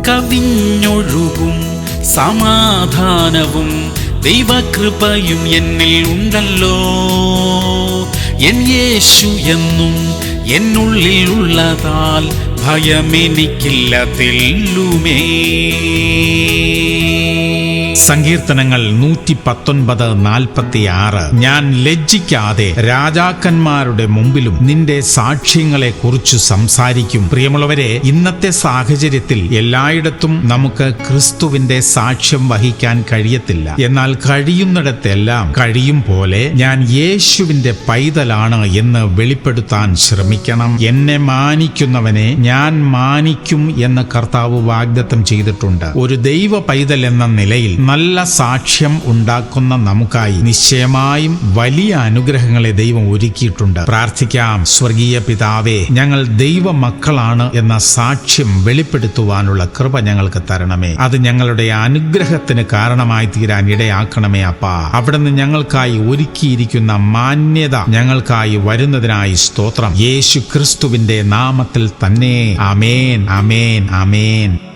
കവിഞ്ഞൊഴുകും സമാധാനവും ദൈവകൃപയും എന്നിൽ ഉണ്ടല്ലോ. എൻ യേശു എന്നും എന്നുള്ളിൽ ഉള്ളതാൽ ഭയമെനിക്കില്ല തെല്ലുമേ. സങ്കീർത്തനങ്ങൾ 119:46. ഞാൻ ലജ്ജിക്കാതെ രാജാക്കന്മാരുടെ മുമ്പിലും നിന്റെ സാക്ഷ്യങ്ങളെ കുറിച്ച് സംസാരിക്കും. പ്രിയമുള്ളവരെ, ഇന്നത്തെ സാഹചര്യത്തിൽ എല്ലായിടത്തും നമുക്ക് ക്രിസ്തുവിന്റെ സാക്ഷ്യം വഹിക്കാൻ കഴിയത്തില്ല. എന്നാൽ കഴിയുന്നിടത്തെല്ലാം കഴിയും പോലെ ഞാൻ യേശുവിന്റെ പൈതലാണ് എന്ന് വെളിപ്പെടുത്താൻ ശ്രമിക്കണം. എന്നെ മാനിക്കുന്നവനെ ഞാൻ മാനിക്കും എന്ന് കർത്താവ് വാഗ്ദത്തം ചെയ്തിട്ടുണ്ട്. ഒരു ദൈവ പൈതൽ എന്ന നിലയിൽ നല്ല സാക്ഷ്യം ഉണ്ടാക്കുന്ന നമുക്കായി നിശ്ചയമായും വലിയ അനുഗ്രഹങ്ങളെ ദൈവം ഒരുക്കിയിട്ടുണ്ട്. പ്രാർത്ഥിക്കാം. സ്വർഗീയ പിതാവേ, ഞങ്ങൾ ദൈവ മക്കളാണ് എന്ന സാക്ഷ്യം വെളിപ്പെടുത്തുവാനുള്ള കൃപ ഞങ്ങൾക്ക് തരണമേ. അത് ഞങ്ങളുടെ അനുഗ്രഹത്തിന് കാരണമായി തീരാൻ ഇടയാക്കണമേ അപ്പാ. അവിടുന്ന് ഞങ്ങൾക്കായി ഒരുക്കിയിരിക്കുന്ന മാന്യത ഞങ്ങൾക്കായി വരുന്നതിനായി സ്തോത്രം. യേശു ക്രിസ്തുവിന്റെ നാമത്തിൽ തന്നെ. ആമേൻ, ആമേൻ, ആമേൻ.